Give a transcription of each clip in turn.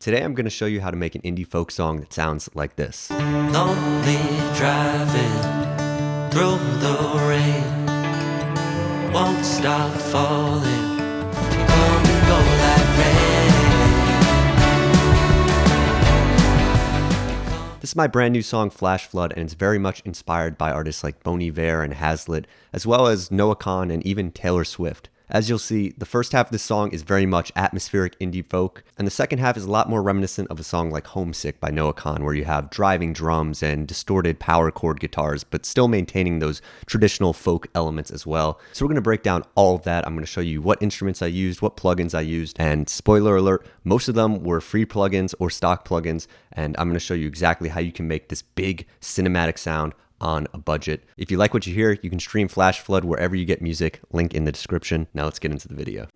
Today I'm going to show you how to make an indie folk song that sounds like this. Lonely driving through the rain, won't stop falling, come and go like rain. This is my brand new song Flash Flood, and it's very much inspired by artists like Bon Iver and Hazlett, as well as Noah Kahan and even Taylor Swift. As you'll see, the first half of this song is very much atmospheric indie folk, and the second half is a lot more reminiscent of a song like Homesick by Noah Kahan, where you have driving drums and distorted power chord guitars, but still maintaining those traditional folk elements as well. So we're going to break down all of that. I'm going to show you what instruments I used, what plugins I used, and spoiler alert, most of them were free plugins or stock plugins, and I'm going to show you exactly how you can make this big cinematic sound on a budget. If you like what you hear, you can stream Flash Flood wherever you get music, link in the description. Now let's get into the video.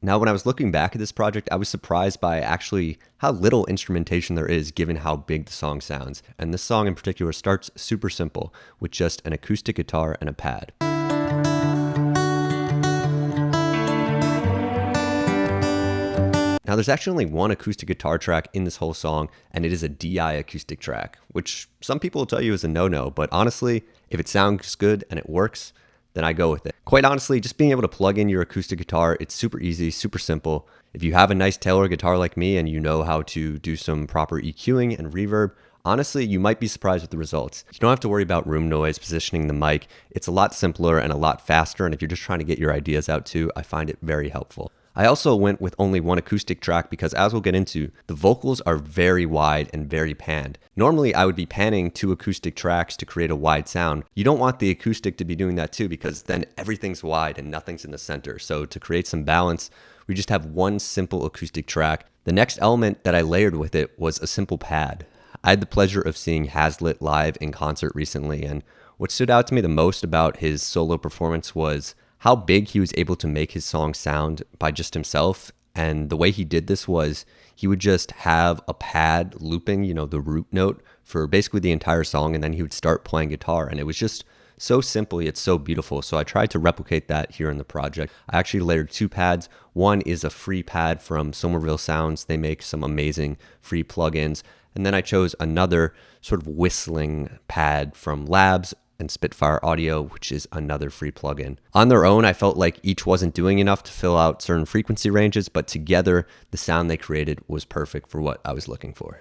Now, when I was looking back at this project, I was surprised by actually how little instrumentation there is given how big the song sounds. And this song in particular starts super simple with just an acoustic guitar and a pad. Now, there's actually only one acoustic guitar track in this whole song, and it is a DI acoustic track, which some people will tell you is a no-no, but honestly, if it sounds good and it works, then I go with it. Quite honestly, just being able to plug in your acoustic guitar, it's super easy, super simple. If you have a nice Taylor guitar like me and you know how to do some proper EQing and reverb, honestly, you might be surprised with the results. You don't have to worry about room noise, positioning the mic. It's a lot simpler and a lot faster, and if you're just trying to get your ideas out too, I find it very helpful. I also went with only one acoustic track because, as we'll get into, the vocals are very wide and very panned. Normally, I would be panning two acoustic tracks to create a wide sound. You don't want the acoustic to be doing that too, because then everything's wide and nothing's in the center. So to create some balance, we just have one simple acoustic track. The next element that I layered with it was a simple pad. I had the pleasure of seeing Hazlett live in concert recently, and what stood out to me the most about his solo performance was how big he was able to make his song sound by just himself. And the way he did this was he would just have a pad looping, the root note for basically the entire song, and then he would start playing guitar. And it was just so simple, yet so beautiful. So I tried to replicate that here in the project. I actually layered two pads. One is a free pad from Somerville Sounds. They make some amazing free plugins. And then I chose another sort of whistling pad from Labs and Spitfire Audio, which is another free plugin. On their own, I felt like each wasn't doing enough to fill out certain frequency ranges, but together, the sound they created was perfect for what I was looking for.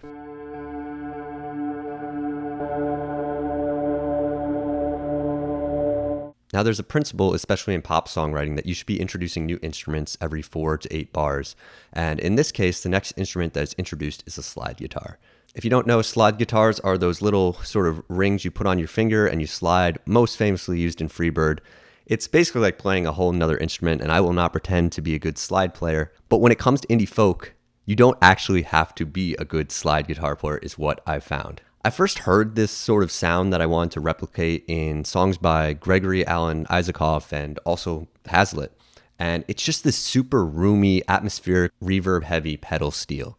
Now, there's a principle, especially in pop songwriting, that you should be introducing new instruments every 4 to 8 bars. And in this case, the next instrument that is introduced is a slide guitar. If you don't know, slide guitars are those little sort of rings you put on your finger and you slide, most famously used in Freebird. It's basically like playing a whole nother instrument, and I will not pretend to be a good slide player. But when it comes to indie folk, you don't actually have to be a good slide guitar player, is what I've found. I first heard this sort of sound that I wanted to replicate in songs by Gregory Alan Isaacoff and also Hazlett. And it's just this super roomy, atmospheric, reverb-heavy pedal steel.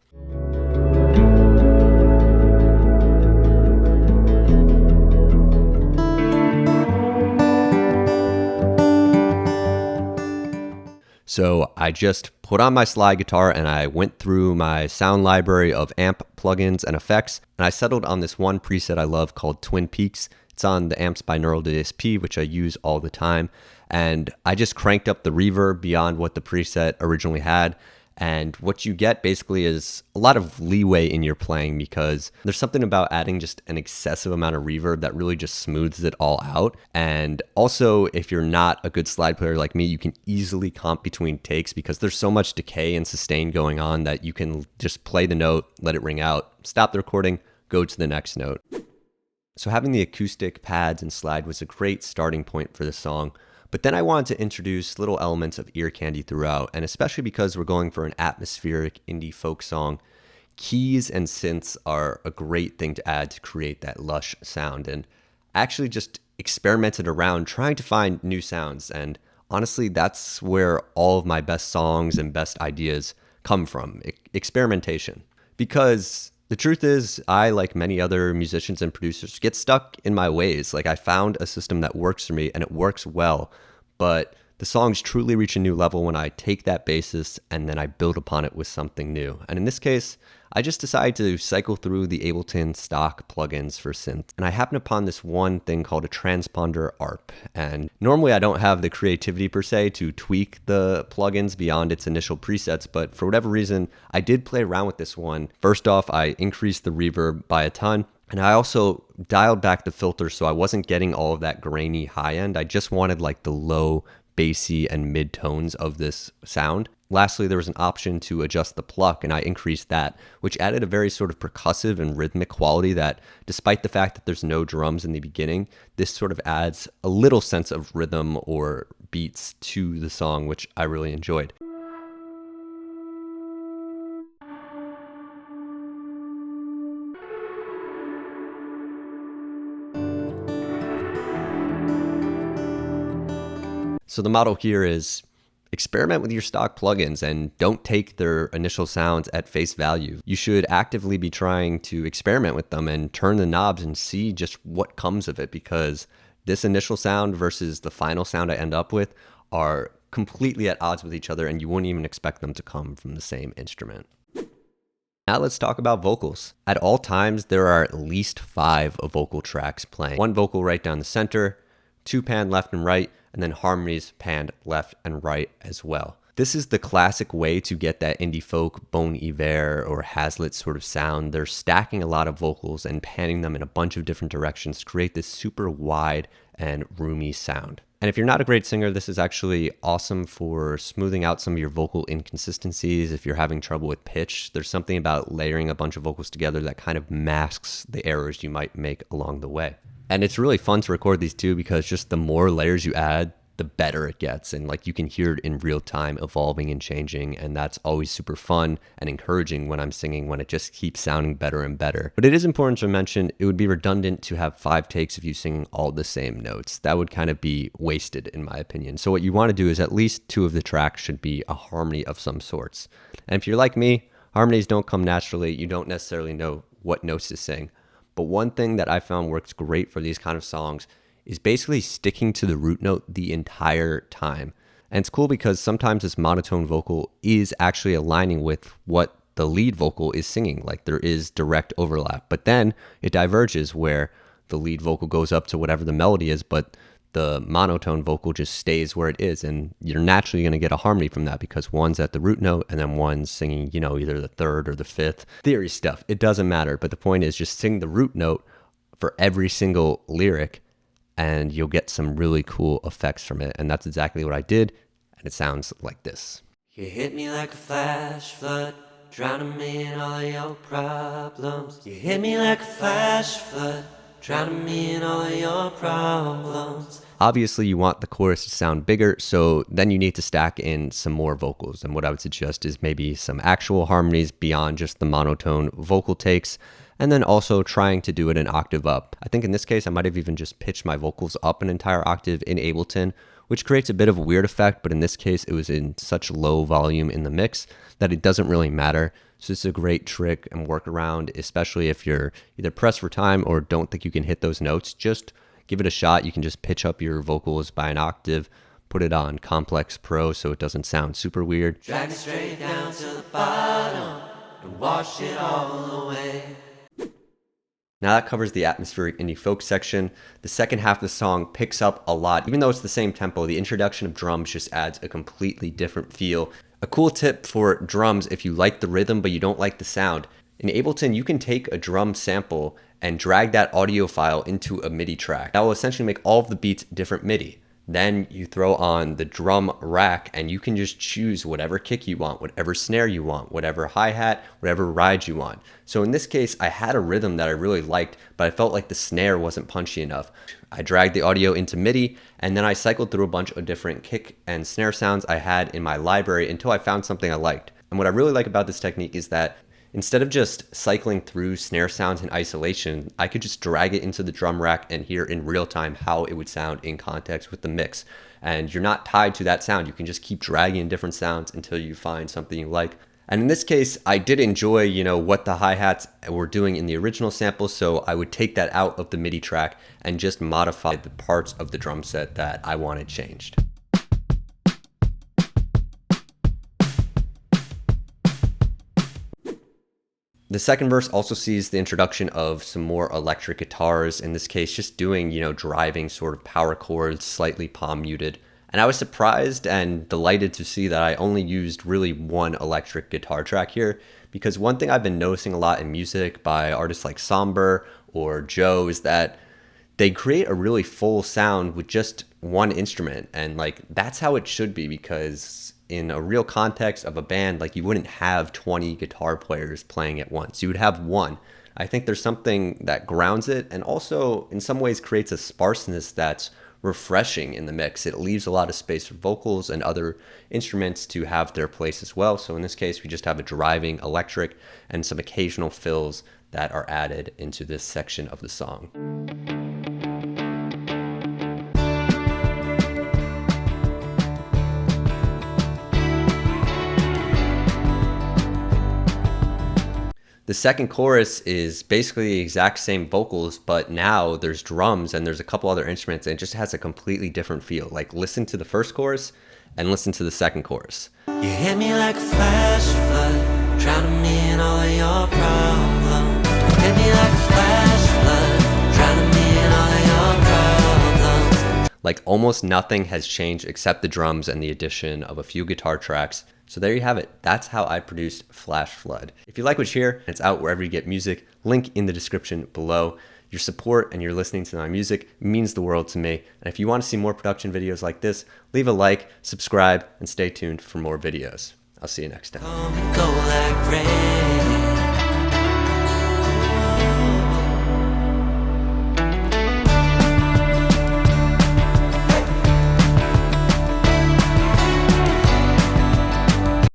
So I just put on my slide guitar and I went through my sound library of amp plugins and effects, and I settled on this one preset I love called Twin Peaks. It's on the Amps Binaural DSP, which I use all the time, and I just cranked up the reverb beyond what the preset originally had. And what you get basically is a lot of leeway in your playing, because there's something about adding just an excessive amount of reverb that really just smooths it all out. And also, if you're not a good slide player like me, you can easily comp between takes because there's so much decay and sustain going on that you can just play the note, let it ring out, stop the recording, go to the next note. So having the acoustic pads and slide was a great starting point for the song. But then I wanted to introduce little elements of ear candy throughout, and especially because we're going for an atmospheric indie folk song, keys and synths are a great thing to add to create that lush sound. And I actually just experimented around trying to find new sounds, and honestly, that's where all of my best songs and best ideas come from, experimentation. Because the truth is, I, like many other musicians and producers, get stuck in my ways. Like, I found a system that works for me and it works well, but The songs truly reach a new level when I take that basis and then I build upon it with something new. And in this case, I just decided to cycle through the Ableton stock plugins for synth. And I happened upon this one thing called a transponder ARP. And normally I don't have the creativity per se to tweak the plugins beyond its initial presets, but for whatever reason, I did play around with this one. First off, I increased the reverb by a ton. And I also dialed back the filter so I wasn't getting all of that grainy high end. I just wanted like the low, bassy, and mid tones of this sound. Lastly, there was an option to adjust the pluck, and I increased that, which added a very sort of percussive and rhythmic quality that, despite the fact that there's no drums in the beginning, this sort of adds a little sense of rhythm or beats to the song, which I really enjoyed. So the model here is experiment with your stock plugins and don't take their initial sounds at face value. You should actively be trying to experiment with them and turn the knobs and see just what comes of it, because this initial sound versus the final sound I end up with are completely at odds with each other, and you wouldn't even expect them to come from the same instrument. Now let's talk about vocals. At all times, there are at least 5 vocal tracks playing. 1 vocal right down the center, 2 panned left and right, and then harmonies panned left and right as well. This is the classic way to get that indie folk Bon Iver or Hazlett sort of sound. They're stacking a lot of vocals and panning them in a bunch of different directions to create this super wide and roomy sound. And if you're not a great singer, this is actually awesome for smoothing out some of your vocal inconsistencies. If you're having trouble with pitch, there's something about layering a bunch of vocals together that kind of masks the errors you might make along the way. And it's really fun to record these too, because just the more layers you add, the better it gets. And like you can hear it in real time evolving and changing. And that's always super fun and encouraging when I'm singing, when it just keeps sounding better and better. But it is important to mention it would be redundant to have 5 takes of you singing all the same notes. That would kind of be wasted in my opinion. So what you want to do is at least 2 of the tracks should be a harmony of some sorts. And if you're like me, harmonies don't come naturally. You don't necessarily know what notes to sing. But one thing that I found works great for these kind of songs is basically sticking to the root note the entire time. And it's cool because sometimes this monotone vocal is actually aligning with what the lead vocal is singing. Like there is direct overlap, but then it diverges where the lead vocal goes up to whatever the melody is, but the monotone vocal just stays where it is. And you're naturally going to get a harmony from that because one's at the root note and then one's singing, either the 3rd or the 5th. Theory stuff, it doesn't matter. But the point is just sing the root note for every single lyric and you'll get some really cool effects from it. And that's exactly what I did. And it sounds like this. You hit me like a flash flood, drowning me in all of your problems. You hit me like a flash flood, drowning me in all of your problems. Obviously, you want the chorus to sound bigger, so then you need to stack in some more vocals. And what I would suggest is maybe some actual harmonies beyond just the monotone vocal takes, and then also trying to do it an octave up. I think in this case, I might have even just pitched my vocals up an entire octave in Ableton, which creates a bit of a weird effect, but in this case, it was in such low volume in the mix that it doesn't really matter. So it's a great trick and workaround, especially if you're either pressed for time or don't think you can hit those notes. Just give it a shot. You can just pitch up your vocals by an octave, put it on Complex Pro so it doesn't sound super weird. Drag it straight down to the bottom and wash it all away. Now that covers the atmospheric indie folk section. The second half of the song picks up a lot. Even though it's the same tempo, the introduction of drums just adds a completely different feel. A cool tip for drums if you like the rhythm but you don't like the sound. In Ableton, you can take a drum sample and drag that audio file into a MIDI track. That will essentially make all of the beats different MIDI. Then you throw on the drum rack and you can just choose whatever kick you want, whatever snare you want, whatever hi-hat, whatever ride you want. So in this case, I had a rhythm that I really liked, but I felt like the snare wasn't punchy enough. I dragged the audio into MIDI and then I cycled through a bunch of different kick and snare sounds I had in my library until I found something I liked. And what I really like about this technique is that instead of just cycling through snare sounds in isolation, I could just drag it into the drum rack and hear in real time how it would sound in context with the mix. And you're not tied to that sound. You can just keep dragging in different sounds until you find something you like. And in this case, I did enjoy, what the hi-hats were doing in the original sample, so I would take that out of the MIDI track and just modify the parts of the drum set that I wanted changed. The second verse also sees the introduction of some more electric guitars, in this case just doing, driving sort of power chords, slightly palm muted. And I was surprised and delighted to see that I only used really one electric guitar track here, because one thing I've been noticing a lot in music by artists like Somber or Joe is that they create a really full sound with just one instrument. And that's how it should be, because in a real context of a band, you wouldn't have 20 guitar players playing at once. You would have one. I think there's something that grounds it and also in some ways creates a sparseness that's refreshing in the mix. It leaves a lot of space for vocals and other instruments to have their place as well. So in this case, we just have a driving electric and some occasional fills that are added into this section of the song. The second chorus is basically the exact same vocals, but now there's drums and there's a couple other instruments, and it just has a completely different feel. Listen to the first chorus and listen to the second chorus. You hit me like a flash flood, drowning me in all of your problems. You hit me like a flash flood, drowning me in all of your problems. Almost nothing has changed except the drums and the addition of a few guitar tracks. So there you have it. That's how I produced Flash Flood. If you like what you hear, it's out wherever you get music. Link in the description below. Your support and your listening to my music means the world to me. And if you want to see more production videos like this, leave a like, subscribe, and stay tuned for more videos. I'll see you next time. Come and go like rain.